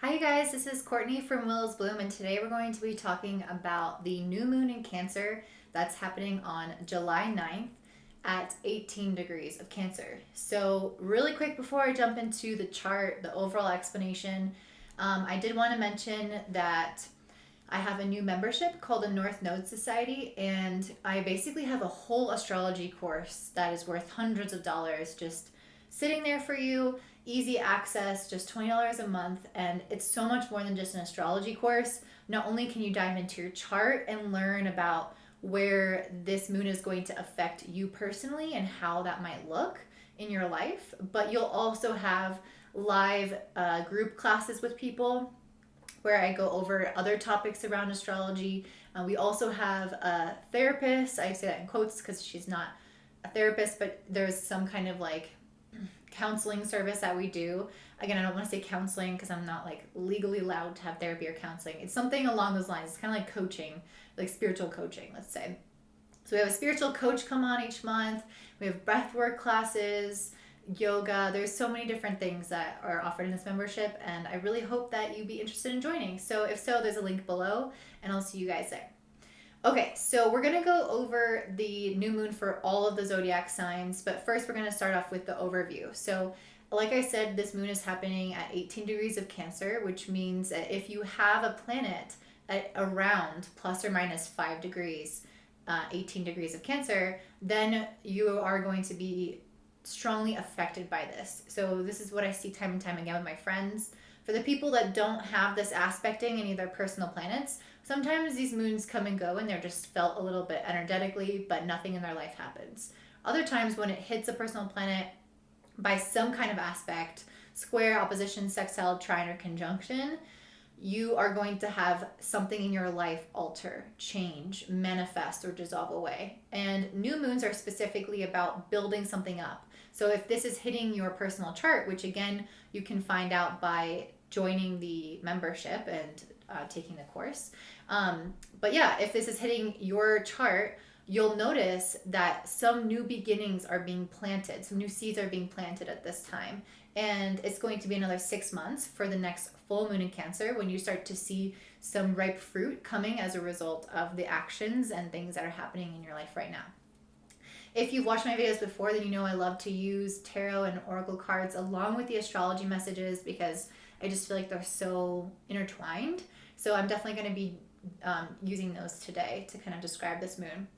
Hi you guys, this is Courtney from Willow's Bloom, and today we're going to be talking about the new moon in Cancer that's happening on July 9th at 18 degrees of Cancer. So really quick before I jump into the chart, the overall explanation, I did want to mention that I have a new membership called the North Node Society, and I basically have a whole astrology course that is worth hundreds of dollars just sitting there for you, easy access, just $20 a month. And it's so much more than just an astrology course. Not only can you dive into your chart and learn about where this moon is going to affect you personally and how that might look in your life, but you'll also have live group classes with people where I go over other topics around astrology. We also have a therapist. I say that in quotes because she's not a therapist, but there's some kind of like counseling service that we do. Again, I don't want to say counseling because I'm not like legally allowed to have therapy or counseling. It's something along those lines. It's kind of like coaching, like spiritual coaching, let's say. So we have a spiritual coach come on each month. We have breathwork classes, yoga. There's so many different things that are offered in this membership, and I really hope that you'd be interested in joining. So if so, there's a link below, and I'll see you guys there. Okay, so we're going to go over the new moon for all of the zodiac signs, but first we're going to start off with the overview. So like I said, this moon is happening at 18 degrees of Cancer, which means that if you have a planet at around plus or minus 5 degrees, 18 degrees of Cancer, then you are going to be strongly affected by this. So this is what I see time and time again with my friends. For the people that don't have this aspecting any of their personal planets, sometimes these moons come and go and they're just felt a little bit energetically, but nothing in their life happens. Other times when it hits a personal planet by some kind of aspect, square, opposition, sextile, trine, or conjunction, you are going to have something in your life alter, change, manifest, or dissolve away. And new moons are specifically about building something up. So if this is hitting your personal chart, which again, you can find out by joining the membership and taking the course. But yeah, if this is hitting your chart, you'll notice that some new beginnings are being planted. Some new seeds are being planted at this time. And it's going to be another 6 months for the next full moon in Cancer when you start to see some ripe fruit coming as a result of the actions and things that are happening in your life right now. If you've watched my videos before, then you know I love to use tarot and oracle cards along with the astrology messages because I just feel like they're so intertwined. So I'm definitely going to be using those today to kind of describe this moon.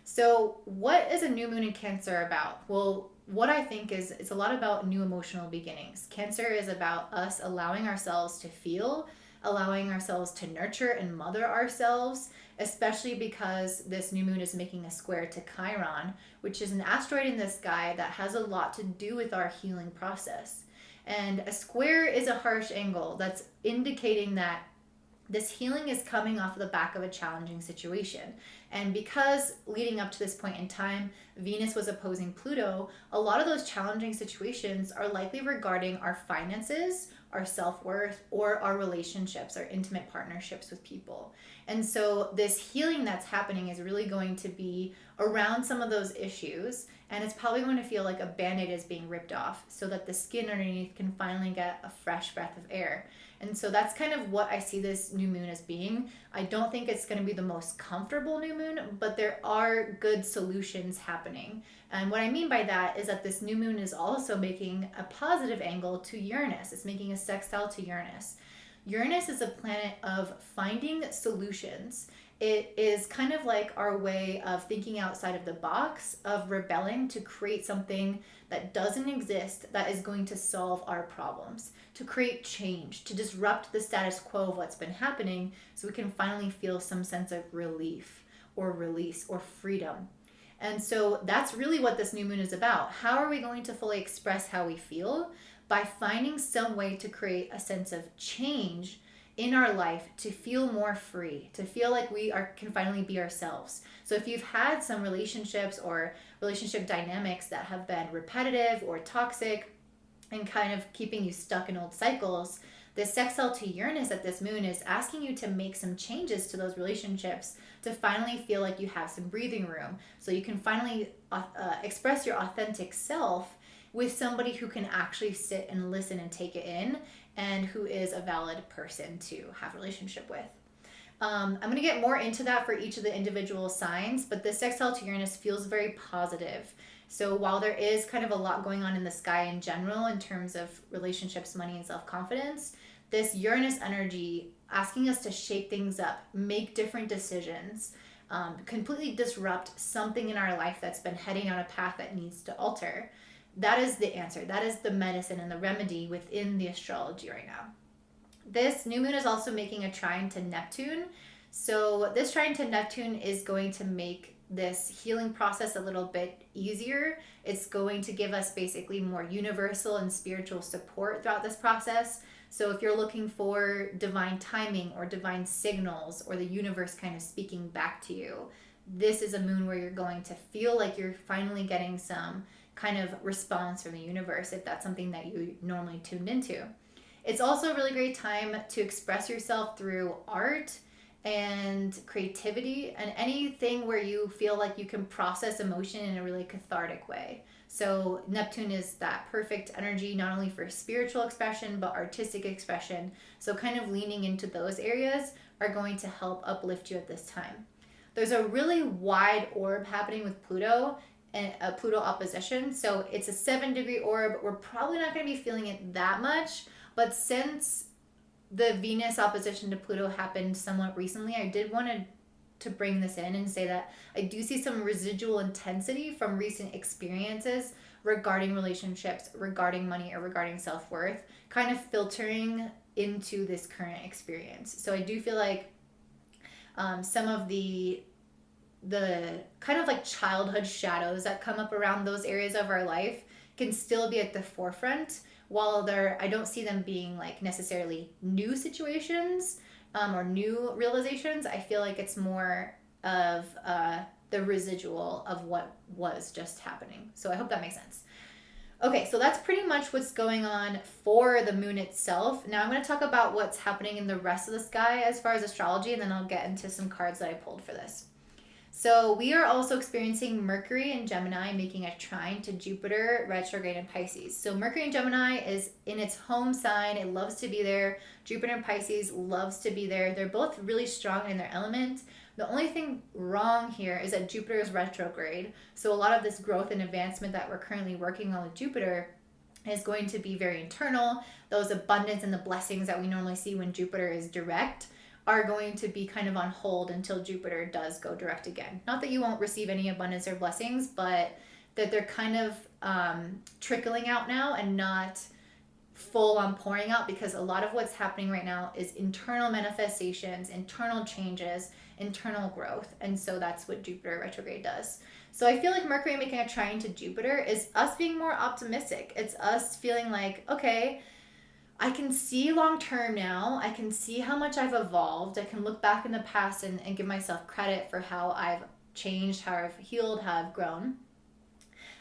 So what is a new moon in Cancer about? Well, what I think is it's a lot about new emotional beginnings. Cancer is about us allowing ourselves to feel, allowing ourselves to nurture and mother ourselves, especially because this new moon is making a square to Chiron, which is an asteroid in the sky that has a lot to do with our healing process. And a square is a harsh angle that's indicating that this healing is coming off the back of a challenging situation. And because leading up to this point in time, Venus was opposing Pluto, a lot of those challenging situations are likely regarding our finances, our self-worth, or our relationships, our intimate partnerships with people. And so this healing that's happening is really going to be around some of those issues, and it's probably going to feel like a band-aid is being ripped off so that the skin underneath can finally get a fresh breath of air. And so that's kind of what I see this new moon as being. I don't think it's going to be the most comfortable new moon, but there are good solutions happening. And what I mean by that is that this new moon is also making a positive angle to Uranus. It's making a sextile to Uranus. Uranus is a planet of finding solutions. It is kind of like our way of thinking outside of the box, of rebelling to create something that doesn't exist that is going to solve our problems, to create change, to disrupt the status quo of what's been happening so we can finally feel some sense of relief or release or freedom. And so that's really what this new moon is about. How are we going to fully express how we feel? By finding some way to create a sense of change in our life to feel more free, to feel like can finally be ourselves. So if you've had some relationships or relationship dynamics that have been repetitive or toxic and kind of keeping you stuck in old cycles, the sextile to Uranus at this moon is asking you to make some changes to those relationships to finally feel like you have some breathing room so you can finally express your authentic self with somebody who can actually sit and listen and take it in and who is a valid person to have a relationship with. I'm going to get more into that for each of the individual signs, but this sextile to Uranus feels very positive. So while there is kind of a lot going on in the sky in general in terms of relationships, money, and self-confidence, this Uranus energy asking us to shake things up, make different decisions, completely disrupt something in our life that's been heading on a path that needs to alter. That is the answer. That is the medicine and the remedy within the astrology right now. This new moon is also making a trine to Neptune. So this trine to Neptune is going to make this healing process a little bit easier. It's going to give us basically more universal and spiritual support throughout this process. So if you're looking for divine timing or divine signals or the universe kind of speaking back to you, this is a moon where you're going to feel like you're finally getting some kind of response from the universe if that's something that you normally tuned into. It's also a really great time to express yourself through art and creativity and anything where you feel like you can process emotion in a really cathartic way. So Neptune is that perfect energy, not only for spiritual expression, but artistic expression. So kind of leaning into those areas are going to help uplift you at this time. There's a really wide orb happening with Pluto and a Pluto opposition. So it's a 7-degree orb. We're probably not going to be feeling it that much, but since the Venus opposition to Pluto happened somewhat recently, I did want to bring this in and say that I do see some residual intensity from recent experiences regarding relationships, regarding money, or regarding self-worth, kind of filtering into this current experience. So I do feel like some of the kind of like childhood shadows that come up around those areas of our life can still be at the forefront, while I don't see them being like necessarily new situations or new realizations. I feel like it's more of the residual of what was just happening. So I hope that makes sense. Okay, so that's pretty much what's going on for the moon itself. Now I'm going to talk about what's happening in the rest of the sky as far as astrology, and then I'll get into some cards that I pulled for this. So we are also experiencing Mercury in Gemini making a trine to Jupiter retrograde in Pisces. So Mercury in Gemini is in its home sign. It loves to be there. Jupiter in Pisces loves to be there. They're both really strong in their element. The only thing wrong here is that Jupiter is retrograde. So a lot of this growth and advancement that we're currently working on with Jupiter is going to be very internal. Those abundance and the blessings that we normally see when Jupiter is direct are going to be kind of on hold until Jupiter does go direct again. Not that you won't receive any abundance or blessings, but that they're kind of trickling out now and not full on pouring out, because a lot of what's happening right now is internal manifestations, internal changes, internal growth. And so that's what Jupiter retrograde does. So I feel like Mercury making a trine to Jupiter is us being more optimistic. It's us feeling like, okay, I can see long term now. I can see how much I've evolved. I can look back in the past and give myself credit for how I've changed, how I've healed, how I've grown.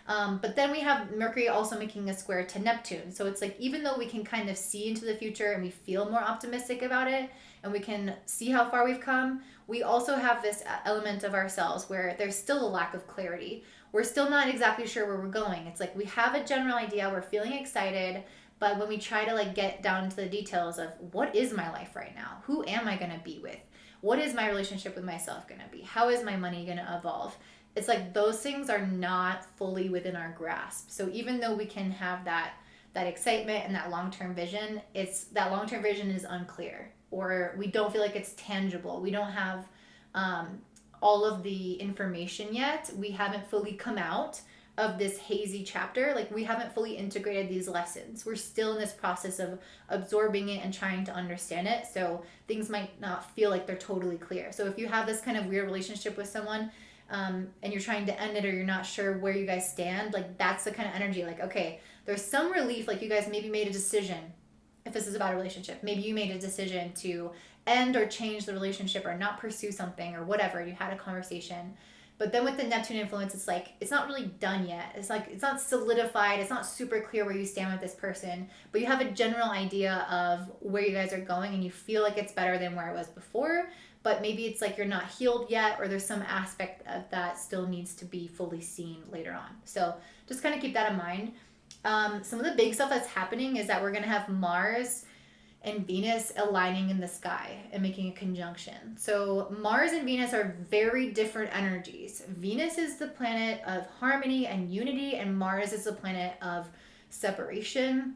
But then we have Mercury also making a square to Neptune. So it's like, even though we can kind of see into the future and we feel more optimistic about it and we can see how far we've come, we also have this element of ourselves where there's still a lack of clarity. We're still not exactly sure where we're going. It's like we have a general idea, we're feeling excited, but when we try to like get down to the details of what is my life right now? Who am I going to be with? What is my relationship with myself going to be? How is my money going to evolve? It's like those things are not fully within our grasp. So even though we can have that excitement and that long-term vision, it's that long-term vision is unclear, or we don't feel like it's tangible. We don't have all of the information yet. We haven't fully come out of this hazy chapter. Like, we haven't fully integrated these lessons. We're still in this process of absorbing it and trying to understand it. So things might not feel like they're totally clear. So if you have this kind of weird relationship with someone and you're trying to end it, or you're not sure where you guys stand, like that's the kind of energy. Like, okay, there's some relief. Like, you guys maybe made a decision. If this is about a relationship, maybe you made a decision to end or change the relationship or not pursue something or whatever. You had a conversation. But then with the Neptune influence, it's like, it's not really done yet. It's like, it's not solidified. It's not super clear where you stand with this person, but you have a general idea of where you guys are going and you feel like it's better than where it was before. But maybe it's like you're not healed yet, or there's some aspect of that still needs to be fully seen later on. So just kind of keep that in mind. Some of the big stuff that's happening is that we're going to have Mars and Venus aligning in the sky and making a conjunction. So Mars and Venus are very different energies. Venus is the planet of harmony and unity, and Mars is the planet of separation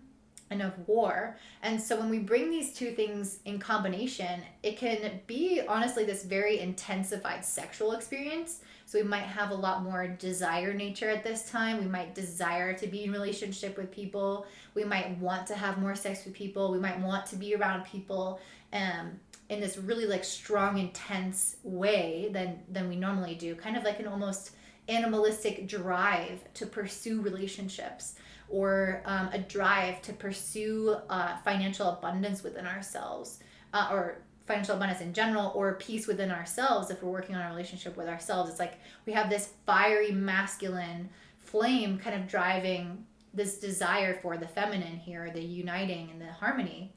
and of war. And so when we bring these two things in combination, it can be honestly this very intensified sexual experience. So we might have a lot more desire nature at this time. We might desire to be in relationship with people. We might want to have more sex with people. We might want to be around people in this really like strong, intense way than we normally do. Kind of like an almost animalistic drive to pursue relationships, or a drive to pursue financial abundance within ourselves, or financial abundance in general, or peace within ourselves. If we're working on a relationship with ourselves, it's like we have this fiery masculine flame kind of driving this desire for the feminine here, the uniting and the harmony.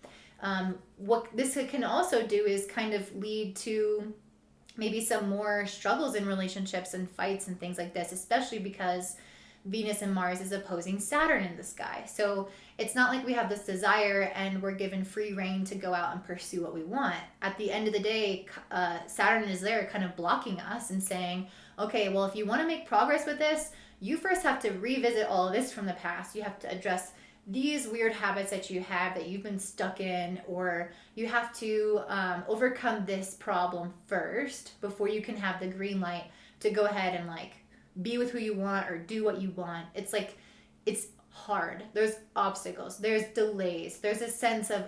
What this can also do is kind of lead to maybe some more struggles in relationships and fights and things like this, especially because Venus and Mars is opposing Saturn in the sky. So it's not like we have this desire and we're given free reign to go out and pursue what we want. At the end of the day, Saturn is there kind of blocking us and saying, okay, well, if you want to make progress with this, you first have to revisit all of this from the past. You have to address these weird habits that you have that you've been stuck in, or you have to overcome this problem first before you can have the green light to go ahead and like be with who you want or do what you want. It's like, it's hard. There's obstacles, there's delays, there's a sense of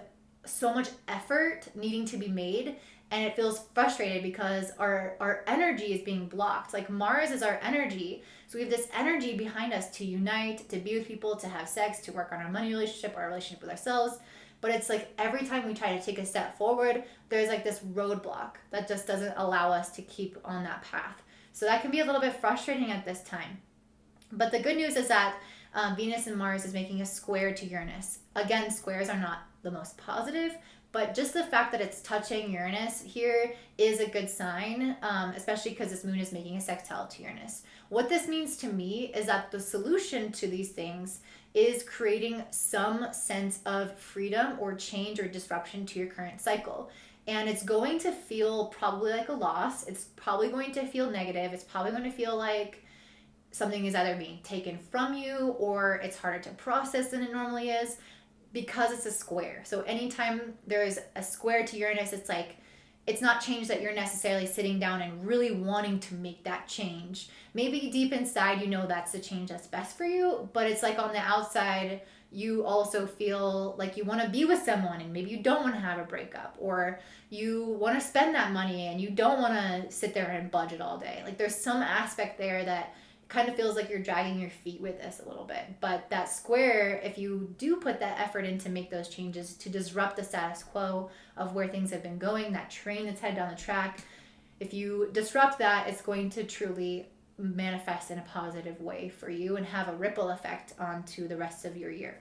so much effort needing to be made, and it feels frustrated because our energy is being blocked. Like Mars is our energy. So we have this energy behind us to unite, to be with people, to have sex, to work on our money relationship, our relationship with ourselves. But it's like every time we try to take a step forward, there's like this roadblock that just doesn't allow us to keep on that path. So that can be a little bit frustrating at this time. But the good news is that Venus and Mars is making a square to Uranus. Again, squares are not the most positive, but just the fact that it's touching Uranus here is a good sign, especially because this moon is making a sextile to Uranus. What this means to me is that the solution to these things is creating some sense of freedom or change or disruption to your current cycle. And it's going to feel probably like a loss. It's probably going to feel negative. It's probably going to feel like something is either being taken from you or it's harder to process than it normally is because it's a square. So anytime there is a square to Uranus, it's like, it's not change that you're necessarily sitting down and really wanting to make that change. Maybe deep inside, you know that's the change that's best for you, but it's like on the outside, you also feel like you want to be with someone and maybe you don't want to have a breakup, or you want to spend that money and you don't want to sit there and budget all day. Like there's some aspect there that kind of feels like you're dragging your feet with this a little bit. But that square, if you do put that effort in to make those changes, to disrupt the status quo of where things have been going, that train that's headed down the track, if you disrupt that, it's going to truly manifest in a positive way for you and have a ripple effect onto the rest of your year.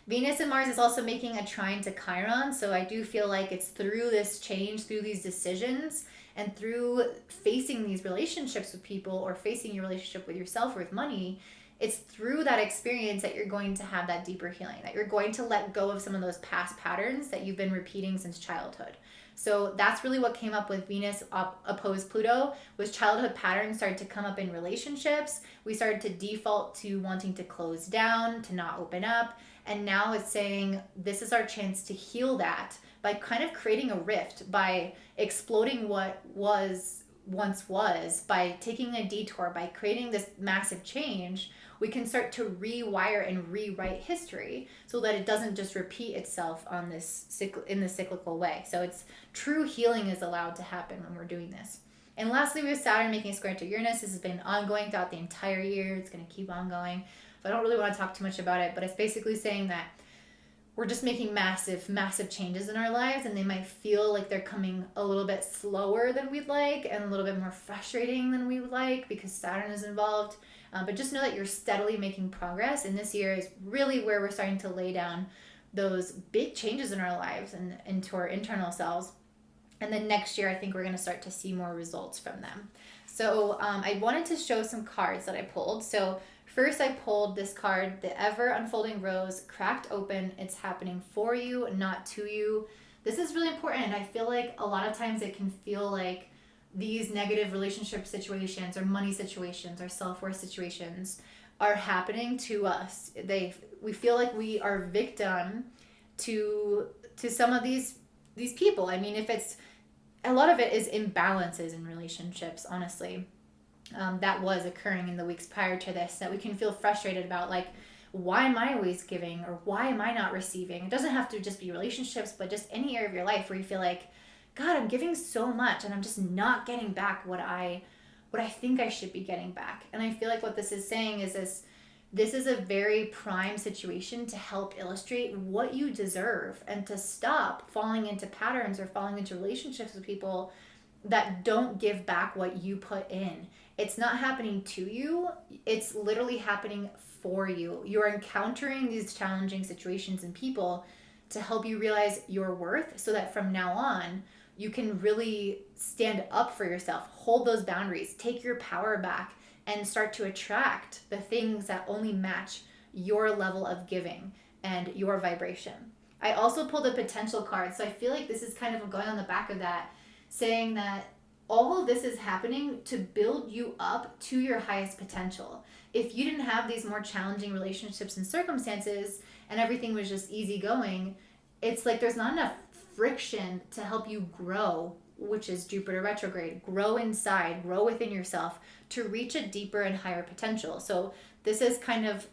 Venus and Mars is also making a trine to Chiron, so I do feel like it's through this change, through these decisions, and through facing these relationships with people or facing your relationship with yourself or with money, it's through that experience that you're going to have that deeper healing, that you're going to let go of some of those past patterns that you've been repeating since childhood. So that's really what came up with Venus opposed Pluto, was childhood patterns started to come up in relationships. We started to default to wanting to close down, to not open up. And now it's saying this is our chance to heal that by kind of creating a rift, by exploding what once was, by taking a detour, by creating this massive change. We can start to rewire and rewrite history so that it doesn't just repeat itself on this in the cyclical way. So it's true healing is allowed to happen when we're doing this. And lastly, we have Saturn making a square to Uranus. This has been ongoing throughout the entire year. It's going to keep on going. So I don't really want to talk too much about it, but it's basically saying that we're just making massive, massive changes in our lives, and they might feel like they're coming a little bit slower than we'd like and a little bit more frustrating than we would like because Saturn is involved. But just know that you're steadily making progress, and this year is really where we're starting to lay down those big changes in our lives and into our internal selves. And then next year, I think we're going to start to see more results from them. So I wanted to show some cards that I pulled. So first I pulled this card, the ever unfolding rose, cracked open. It's happening for you, not to you. This is really important. I feel like a lot of times it can feel like these negative relationship situations or money situations or self-worth situations are happening to us. We feel like we are victim to some of these people. I mean, if it's a lot of it is imbalances in relationships, honestly. That was occurring in the weeks prior to this, that we can feel frustrated about, like, why am I always giving, or why am I not receiving? It doesn't have to just be relationships, but just any area of your life where you feel like, God, I'm giving so much and I'm just not getting back what I think I should be getting back. And I feel like what this is saying is this is a very prime situation to help illustrate what you deserve, and to stop falling into patterns or falling into relationships with people that don't give back what you put in. It's not happening to you, it's literally happening for you. You're encountering these challenging situations and people to help you realize your worth, so that from now on, you can really stand up for yourself, hold those boundaries, take your power back, and start to attract the things that only match your level of giving and your vibration. I also pulled a potential card, so I feel like this is kind of going on the back of that, saying that all of this is happening to build you up to your highest potential. If you didn't have these more challenging relationships and circumstances and everything was just easy going, it's like there's not enough friction to help you grow, which is Jupiter retrograde. Grow inside, grow within yourself to reach a deeper and higher potential. So this is kind of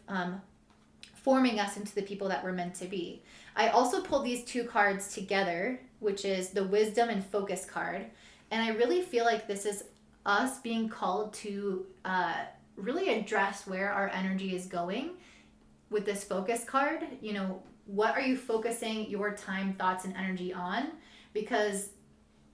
forming us into the people that we're meant to be. I also pulled these two cards together, which is the wisdom and focus card. And I really feel like this is us being called to really address where our energy is going with this focus card. You know, what are you focusing your time, thoughts, and energy on? Because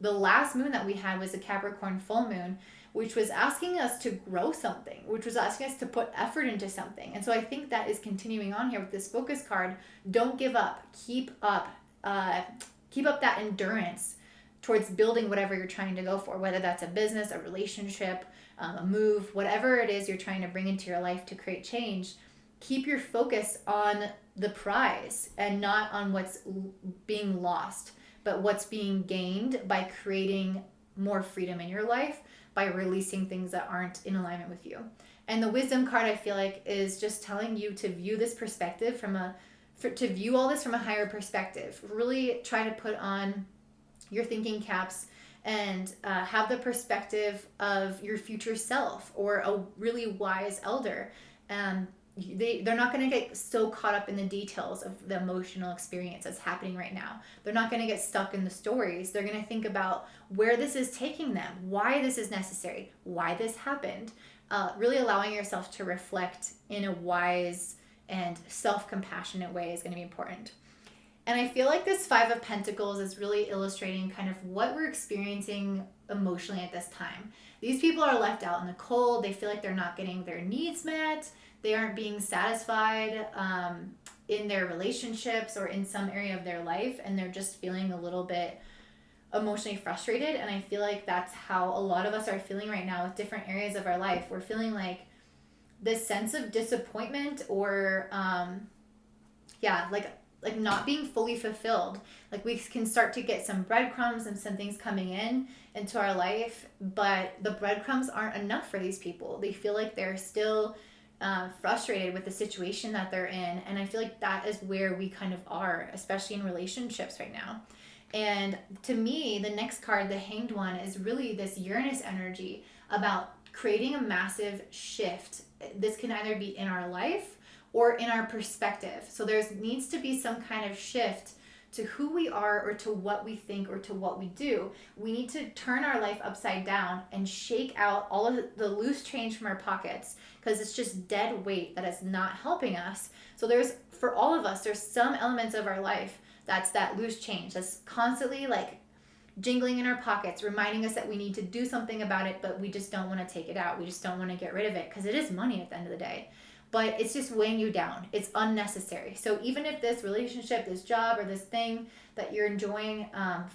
the last moon that we had was a Capricorn full moon, which was asking us to grow something, which was asking us to put effort into something. And so I think that is continuing on here with this focus card. Don't give up. Keep up that endurance towards building whatever you're trying to go for, whether that's a business, a relationship, a move, whatever it is you're trying to bring into your life to create change. Keep your focus on the prize and not on what's being lost, but what's being gained by creating more freedom in your life, by releasing things that aren't in alignment with you. And the wisdom card, I feel like, is just telling you to view this perspective to view all this from a higher perspective. Really try to put on your thinking caps and have the perspective of your future self or a really wise elder. They're not going to get so caught up in the details of the emotional experience that's happening right now. They're not going to get stuck in the stories. They're going to think about where this is taking them, why this is necessary, why this happened. Really allowing yourself to reflect in a wise and self-compassionate way is going to be important. And I feel like this Five of Pentacles is really illustrating kind of what we're experiencing emotionally at this time. These people are left out in the cold. They feel like they're not getting their needs met. They aren't being satisfied in their relationships or in some area of their life. And they're just feeling a little bit emotionally frustrated. And I feel like that's how a lot of us are feeling right now with different areas of our life. We're feeling like this sense of disappointment or, like not being fully fulfilled. Like we can start to get some breadcrumbs and some things coming into our life, but the breadcrumbs aren't enough for these people. They feel like they're still frustrated with the situation that they're in. And I feel like that is where we kind of are, especially in relationships right now. And to me, the next card, the Hanged One, is really this Uranus energy about creating a massive shift. This can either be in our life or in our perspective. So there needs to be some kind of shift to who we are or to what we think or to what we do. We need to turn our life upside down and shake out all of the loose change from our pockets, because it's just dead weight that is not helping us. So for all of us, there's some elements of our life that's that loose change that's constantly like jingling in our pockets, reminding us that we need to do something about it, but we just don't want to take it out. We just don't want to get rid of it because it is money at the end of the day. but it's just weighing you down. It's unnecessary. So even if this relationship, this job, or this thing that you're enjoying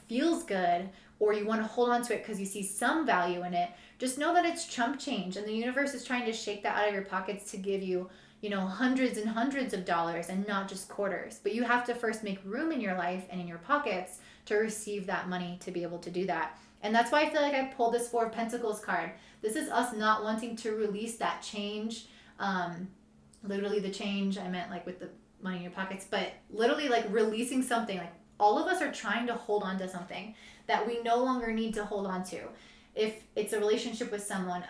feels good, or you want to hold on to it because you see some value in it, just know that it's chump change, and the universe is trying to shake that out of your pockets to give you, hundreds and hundreds of dollars and not just quarters. But you have to first make room in your life and in your pockets to receive that money to be able to do that. And that's why I feel like I pulled this Four of Pentacles card. This is us not wanting to release that change. Literally the change, I meant like with the money in your pockets, but literally like releasing something. Like all of us are trying to hold on to something that we no longer need to hold on to. If it's a relationship with someone,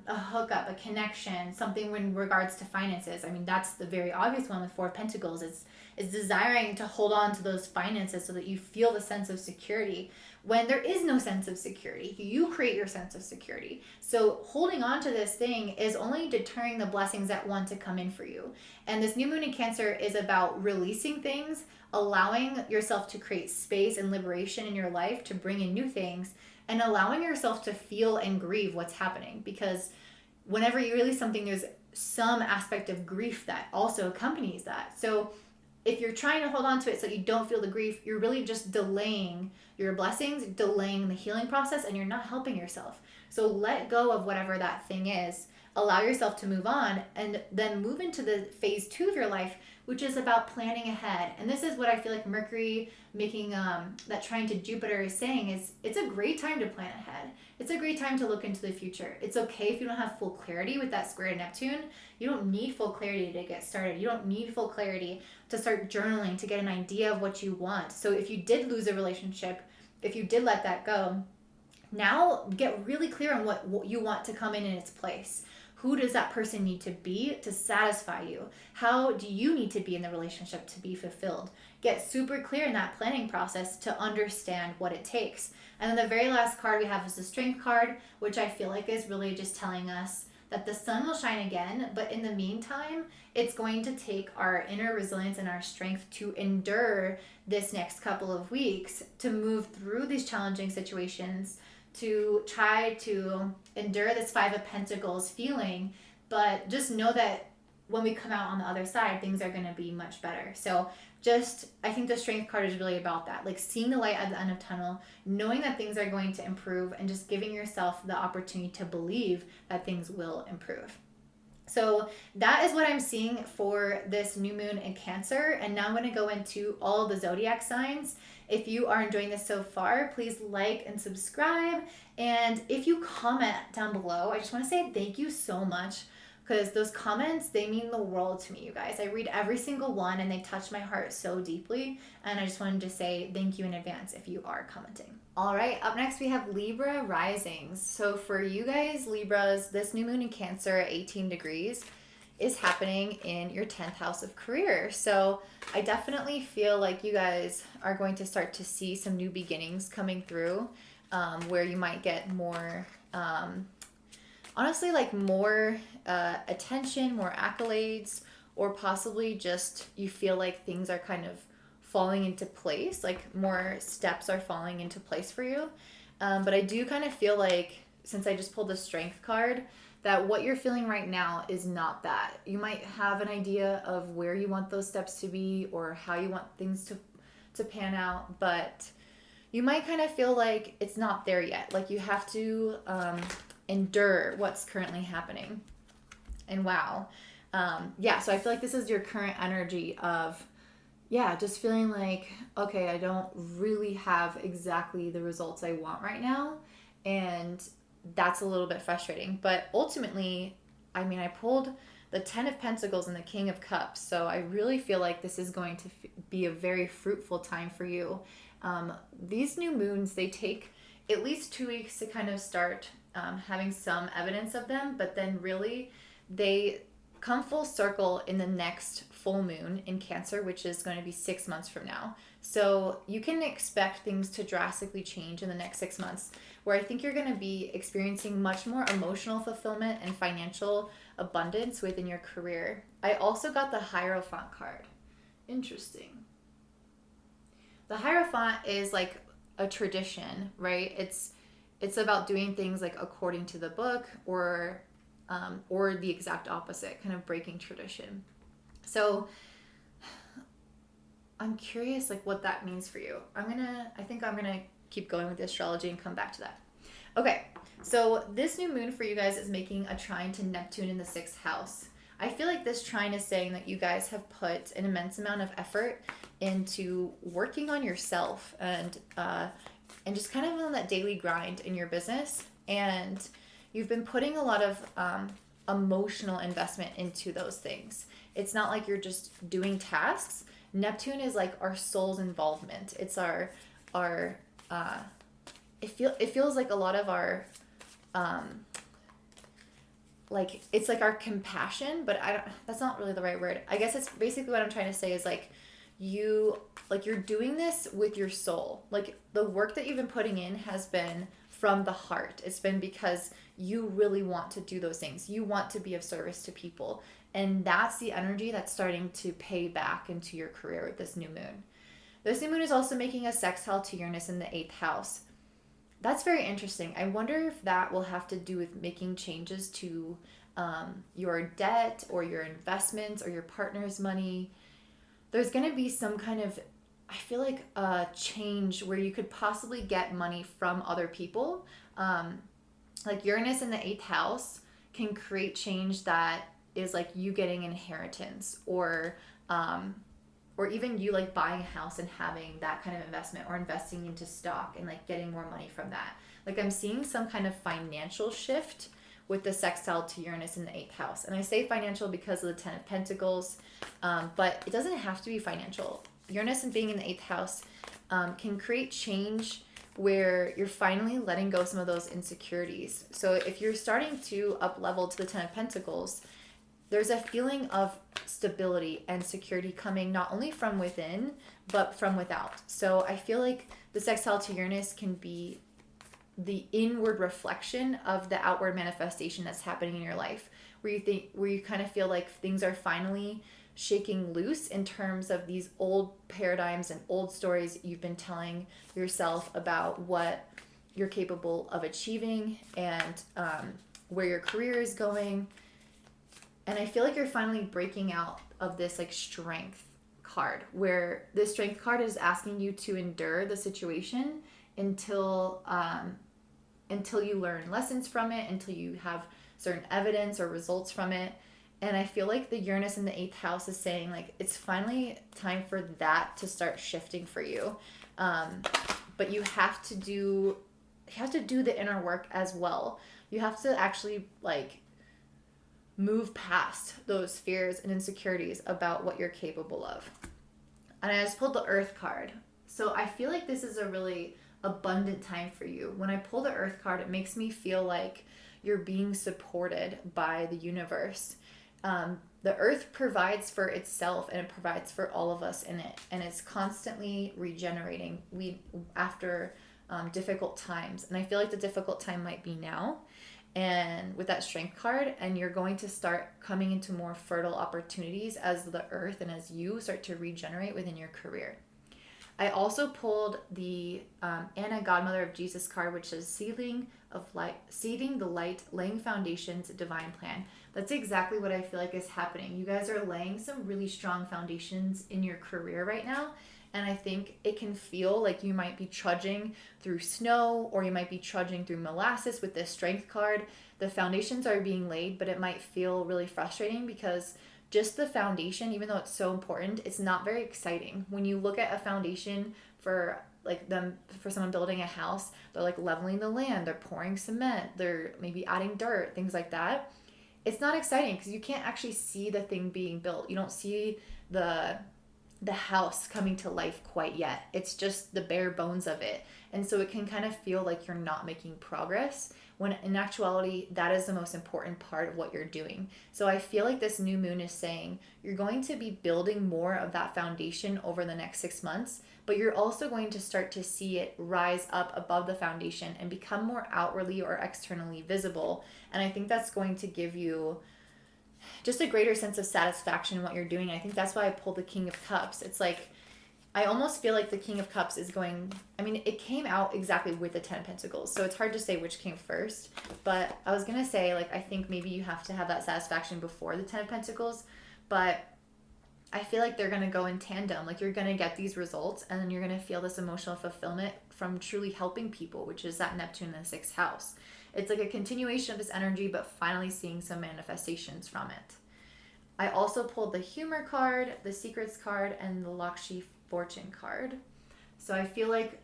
a hookup, a connection, something in regards to finances. I mean, that's the very obvious one with Four of Pentacles. It's desiring to hold on to those finances so that you feel the sense of security. When there is no sense of security, you create your sense of security. So holding on to this thing is only deterring the blessings that want to come in for you. And this new moon in Cancer is about releasing things, allowing yourself to create space and liberation in your life to bring in new things, and allowing yourself to feel and grieve what's happening. Because whenever you release something, there's some aspect of grief that also accompanies that. So if you're trying to hold on to it so you don't feel the grief, you're really just delaying your blessings, delaying the healing process, and you're not helping yourself. So let go of whatever that thing is. Allow yourself to move on, and then move into the phase 2 of your life, which is about planning ahead. And this is what I feel like Mercury making that trine to Jupiter is saying is it's a great time to plan ahead. It's a great time to look into the future. It's okay if you don't have full clarity with that square to Neptune. You don't need full clarity to get started. You don't need full clarity to start journaling, to get an idea of what you want. So if you did lose a relationship, if you did let that go, now get really clear on what you want to come in its place. Who does that person need to be to satisfy you? How do you need to be in the relationship to be fulfilled? Get super clear in that planning process to understand what it takes. And then the very last card we have is the Strength card, which I feel like is really just telling us that the sun will shine again, but in the meantime, it's going to take our inner resilience and our strength to endure this next couple of weeks, to move through these challenging situations, to try to endure this Five of Pentacles feeling, but just know that when we come out on the other side, things are going to be much better. So I think the Strength card is really about that, like seeing the light at the end of the tunnel, knowing that things are going to improve, and just giving yourself the opportunity to believe that things will improve. So that is what I'm seeing for this new moon in Cancer. And now I'm going to go into all of the zodiac signs. If you are enjoying this so far, please like and subscribe. And if you comment down below, I just want to say thank you so much, because those comments, they mean the world to me, you guys. I read every single one and they touch my heart so deeply. And I just wanted to say thank you in advance if you are commenting. All right, up next we have Libra Risings. So for you guys, Libras, this new moon in Cancer at 18 degrees is happening in your 10th house of career. So I definitely feel like you guys are going to start to see some new beginnings coming through, where you might get more, honestly, like more attention, more accolades, or possibly just you feel like things are kind of falling into place, like more steps are falling into place for you. But I do kind of feel like, since I just pulled the Strength card, that what you're feeling right now is not that. You might have an idea of where you want those steps to be or how you want things to pan out, but you might kind of feel like it's not there yet. Like you have to endure what's currently happening. And wow. So I feel like this is your current energy of, just feeling like, okay, I don't really have exactly the results I want right now. And that's a little bit frustrating. But ultimately, I mean, I pulled the 10 of Pentacles and the King of Cups. So I really feel like this is going to be a very fruitful time for you. These new moons, they take at least 2 weeks to kind of start having some evidence of them. But then really, they come full circle in the next full moon in Cancer, which is going to be 6 months from now. So you can expect things to drastically change in the next 6 months, where I think you're going to be experiencing much more emotional fulfillment and financial abundance within your career. I also got the Hierophant card. Interesting. The Hierophant is like a tradition, right? It's about doing things like according to the book, or or the exact opposite, kind of breaking tradition. So I'm curious like what that means for you. I think I'm gonna keep going with the astrology and come back to that. Okay, so this new moon for you guys is making a trine to Neptune in the 6th house. I feel like this trine is saying that you guys have put an immense amount of effort into working on yourself and just kind of on that daily grind in your business, and you've been putting a lot of emotional investment into those things. It's not like you're just doing tasks. Neptune is like our soul's involvement. It's our it feels like a lot of our like it's like our compassion, but I don't, that's not really the right word. I guess it's basically what I'm trying to say is like you're doing this with your soul. Like the work that you've been putting in has been from the heart. It's been because you really want to do those things. You want to be of service to people. And that's the energy that's starting to pay back into your career with this new moon. This new moon is also making a sextile to Uranus in the 8th house. That's very interesting. I wonder if that will have to do with making changes to your debt or your investments or your partner's money. There's going to be some kind of, I feel like, a change where you could possibly get money from other people. Like Uranus in the 8th house can create change that is like you getting inheritance or even you like buying a house and having that kind of investment or investing into stock and like getting more money from that. Like I'm seeing some kind of financial shift with the sextile to Uranus in the 8th house. And I say financial because of the 10 of Pentacles, but it doesn't have to be financial. Uranus and being in the 8th house can create change where you're finally letting go some of those insecurities. So if you're starting to up level to the 10 of Pentacles, there's a feeling of stability and security coming not only from within, but from without. So I feel like the sextile to Uranus can be the inward reflection of the outward manifestation that's happening in your life, where you kind of feel like things are finally shaking loose in terms of these old paradigms and old stories you've been telling yourself about what you're capable of achieving and where your career is going. And I feel like you're finally breaking out of this like strength card, where this strength card is asking you to endure the situation until you learn lessons from it, until you have certain evidence or results from it. And I feel like the Uranus in the 8th house is saying like it's finally time for that to start shifting for you. But you have to do the inner work as well. You have to actually like move past those fears and insecurities about what you're capable of. And I just pulled the Earth card. So I feel like this is a really abundant time for you. When I pull the Earth card, it makes me feel like you're being supported by the universe. The Earth provides for itself and it provides for all of us in it. And it's constantly regenerating after difficult times. And I feel like the difficult time might be now. And with that strength card, and you're going to start coming into more fertile opportunities as the Earth and as you start to regenerate within your career. I also pulled the Anna, Godmother of Jesus card, which is seeding the light, laying foundations, divine plan. That's exactly what I feel like is happening. You guys are laying some really strong foundations in your career right now. And I think it can feel like you might be trudging through snow or you might be trudging through molasses with this strength card. The foundations are being laid, but it might feel really frustrating because just the foundation, even though it's so important, it's not very exciting. When you look at a foundation for someone building a house, they're like leveling the land, they're pouring cement, they're maybe adding dirt, things like that. It's not exciting because you can't actually see the thing being built. You don't see the house coming to life quite yet. It's just the bare bones of it. And so it can kind of feel like you're not making progress when in actuality, that is the most important part of what you're doing. So I feel like this new moon is saying you're going to be building more of that foundation over the next 6 months, but you're also going to start to see it rise up above the foundation and become more outwardly or externally visible. And I think that's going to give you just a greater sense of satisfaction in what you're doing. I think that's why I pulled the King of Cups. It's like I almost feel like the King of Cups is going, I mean, it came out exactly with the Ten of Pentacles, so it's hard to say which came first. But I was going to say, like, I think maybe you have to have that satisfaction before the Ten of Pentacles. But I feel like they're going to go in tandem. Like, you're going to get these results, and then you're going to feel this emotional fulfillment from truly helping people, which is that Neptune in the sixth house. It's like a continuation of this energy, but finally seeing some manifestations from it. I also pulled the Humor card, the Secrets card, and the Lakshmi Fortune card. So I feel like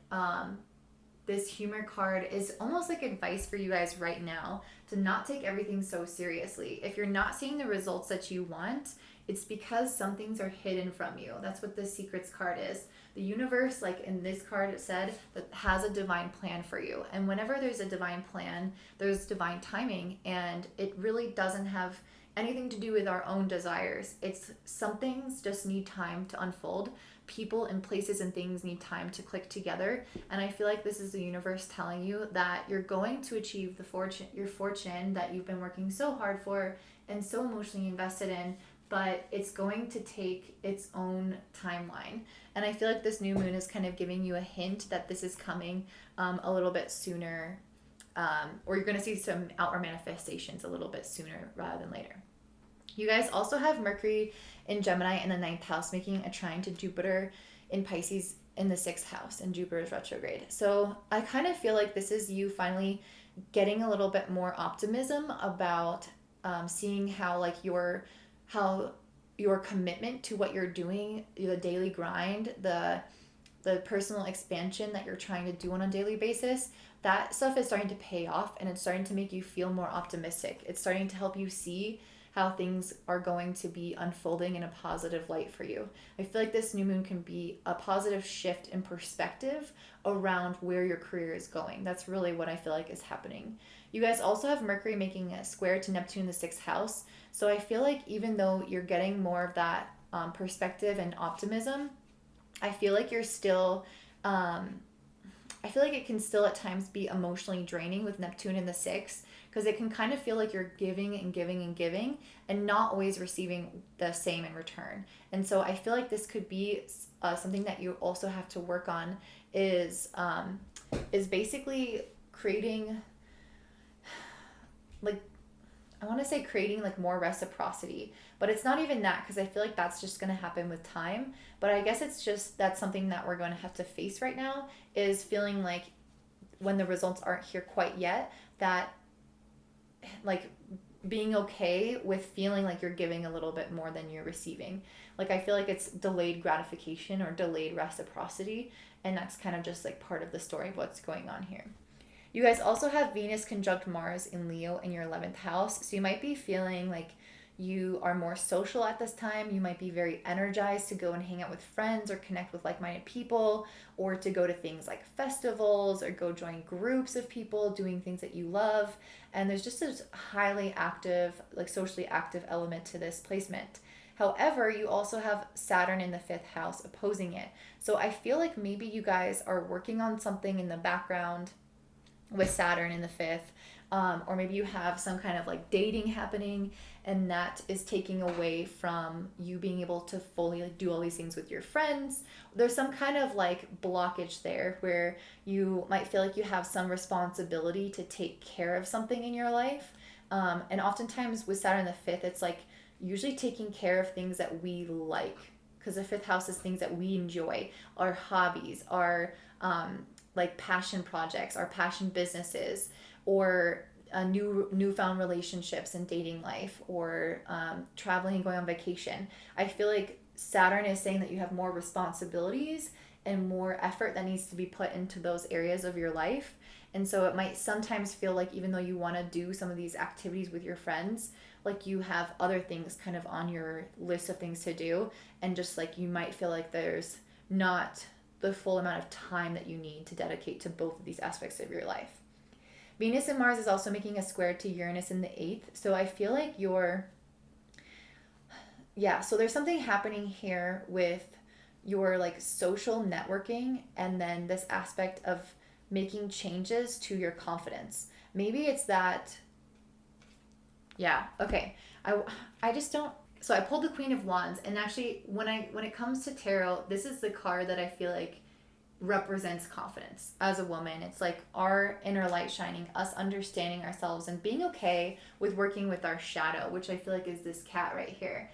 this Humor card is almost like advice for you guys right now to not take everything so seriously. If you're not seeing the results that you want, it's because some things are hidden from you. That's what the Secrets card is. The universe, like in this card it said, that has a divine plan for you. And whenever there's a divine plan, there's divine timing, and it really doesn't have anything to do with our own desires. It's some things just need time to unfold. People and places and things need time to click together. And I feel like this is the universe telling you that you're going to achieve your fortune that you've been working so hard for and so emotionally invested in, but it's going to take its own timeline. And I feel like this new moon is kind of giving you a hint that this is coming a little bit sooner, or you're going to see some outward manifestations a little bit sooner rather than later. You guys also have Mercury in Gemini in the 9th house, making a trine to Jupiter in Pisces in the 6th house, and Jupiter is retrograde. So I kind of feel like this is you finally getting a little bit more optimism about seeing how like your commitment to what you're doing, the daily grind, the personal expansion that you're trying to do on a daily basis, that stuff is starting to pay off, and it's starting to make you feel more optimistic. It's starting to help you see how things are going to be unfolding in a positive light for you. I feel like this new moon can be a positive shift in perspective around where your career is going. That's really what I feel like is happening. You guys also have Mercury making a square to Neptune in the 6th house. So I feel like even though you're getting more of that perspective and optimism, I feel like you're still, I feel like it can still at times be emotionally draining with Neptune in the 6th, because it can kind of feel like you're giving and giving and giving and not always receiving the same in return. And so I feel like this could be something that you also have to work on is basically creating, like, I want to say creating like more reciprocity, but it's not even that, because I feel like that's just going to happen with time. But I guess it's just that's something that we're going to have to face right now, is feeling like when the results aren't here quite yet, that like being okay with feeling like you're giving a little bit more than you're receiving. Like I feel like it's delayed gratification or delayed reciprocity, and that's kind of just like part of the story of what's going on here. You guys also have Venus conjunct Mars in Leo in your 11th house. So you might be feeling like you are more social at this time. You might be very energized to go and hang out with friends or connect with like-minded people, or to go to things like festivals or go join groups of people doing things that you love. And there's just this highly active, like socially active element to this placement. However, you also have Saturn in the 5th house opposing it. So I feel like maybe you guys are working on something in the background with Saturn in the 5th, or maybe you have some kind of like dating happening, and that is taking away from you being able to fully like do all these things with your friends. There's some kind of like blockage there where you might feel like you have some responsibility to take care of something in your life, and oftentimes with Saturn in the 5th, it's like usually taking care of things that we like, because the 5th house is things that we enjoy, our hobbies, our like passion projects, our passion businesses, or newfound relationships and dating life, or traveling and going on vacation. I feel like Saturn is saying that you have more responsibilities and more effort that needs to be put into those areas of your life. And so it might sometimes feel like even though you want to do some of these activities with your friends, like you have other things kind of on your list of things to do, and just like you might feel like there's not the full amount of time that you need to dedicate to both of these aspects of your life. Venus and Mars is also making a square to Uranus in the 8th. So I feel like so there's something happening here with your like social networking, and then this aspect of making changes to your confidence. Maybe it's that, I just don't, So I pulled the Queen of Wands, and actually, when it comes to tarot, this is the card that I feel like represents confidence as a woman. It's like our inner light shining, us understanding ourselves and being okay with working with our shadow, which I feel like is this cat right here.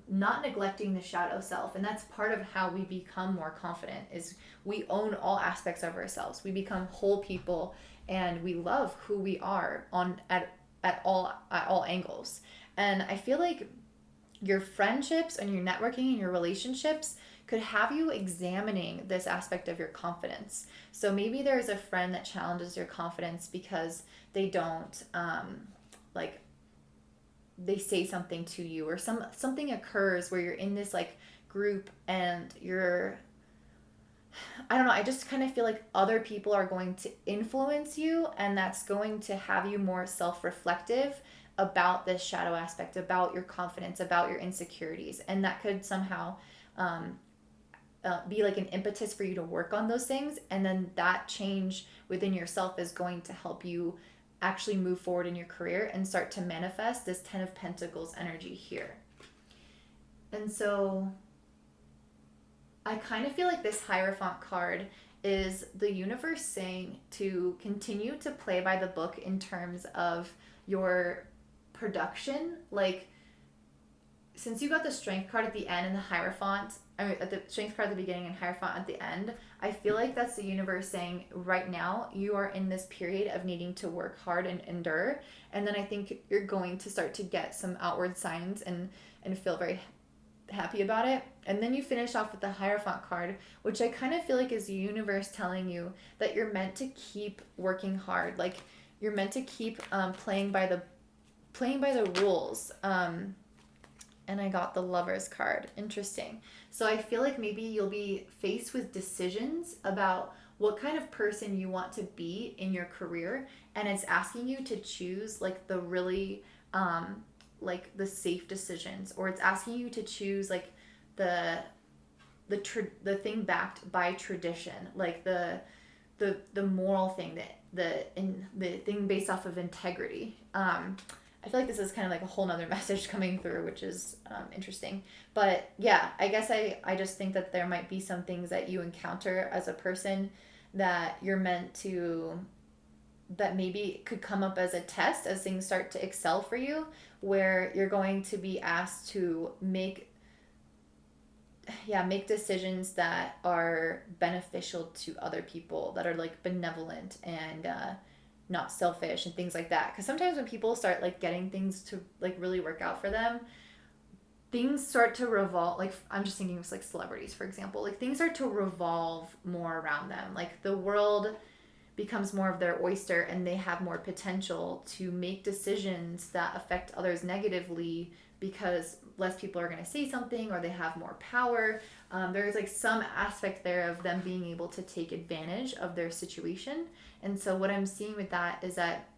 Not neglecting the shadow self, and that's part of how we become more confident. Is we own all aspects of ourselves. We become whole people, and we love who we are on at all angles. And I feel like your friendships and your networking and your relationships could have you examining this aspect of your confidence. So maybe there's a friend that challenges your confidence because they don't like they say something to you, or something occurs where you're in this like group and you're, I don't know, I just kind of feel like other people are going to influence you, and that's going to have you more self-reflective about this shadow aspect, about your confidence, about your insecurities. And that could somehow um, be like an impetus for you to work on those things. And then that change within yourself is going to help you actually move forward in your career and start to manifest this 10 of Pentacles energy here. And so I kind of feel like this Hierophant card is the universe saying to continue to play by the book in terms of your production. Like, since you got the Strength card at the end and the Hierophant, I mean, at the Strength card at the beginning and Hierophant at the end, I feel like that's the universe saying right now you are in this period of needing to work hard and endure. And then I think you're going to start to get some outward signs and feel very happy about it. And then you finish off with the Hierophant card, which I kind of feel like is the universe telling you that you're meant to keep working hard. Like, you're meant to keep playing by the rules. And I got the Lovers card. Interesting. So I feel like maybe you'll be faced with decisions about what kind of person you want to be in your career, and it's asking you to choose like the really like the safe decisions, or it's asking you to choose like the thing backed by tradition, like the moral thing, the thing based off of integrity. I feel like this is kind of like a whole nother message coming through, which is interesting. But yeah, I guess I just think that there might be some things that you encounter as a person that you're meant to, that maybe could come up as a test as things start to excel for you, where you're going to be asked to make decisions that are beneficial to other people, that are like benevolent and not selfish and things like that. Because sometimes when people start like getting things to like really work out for them, things start to revolve. Like, I'm just thinking of like celebrities, for example, like things start to revolve more around them. Like, the world becomes more of their oyster, and they have more potential to make decisions that affect others negatively because less people are going to say something, or they have more power. There's like some aspect there of them being able to take advantage of their situation. And so what I'm seeing with that is that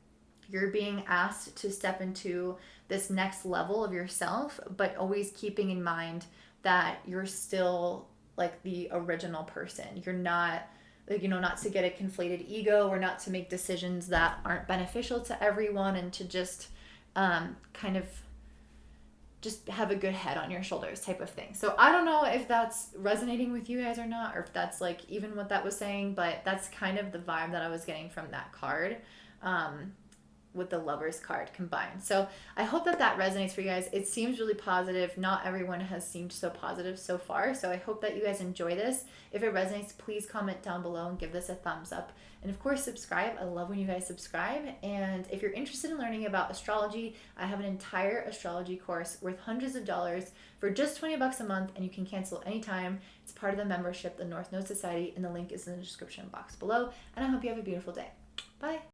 you're being asked to step into this next level of yourself, but always keeping in mind that you're still like the original person. You're not, like, not to get a conflated ego, or not to make decisions that aren't beneficial to everyone, and to just kind of just have a good head on your shoulders type of thing. So I don't know if that's resonating with you guys or not, or if that's like even what that was saying, but that's kind of the vibe that I was getting from that card. With the Lovers card combined. So I hope that resonates for you guys. It seems really positive. Not everyone has seemed so positive so far. So I hope that you guys enjoy this. If it resonates, please comment down below and give this a thumbs up. And of course, subscribe. I love when you guys subscribe. And if you're interested in learning about astrology, I have an entire astrology course worth hundreds of dollars for just $20 a month, and you can cancel anytime. It's part of the membership, the North Node Society, and the link is in the description box below. And I hope you have a beautiful day. Bye.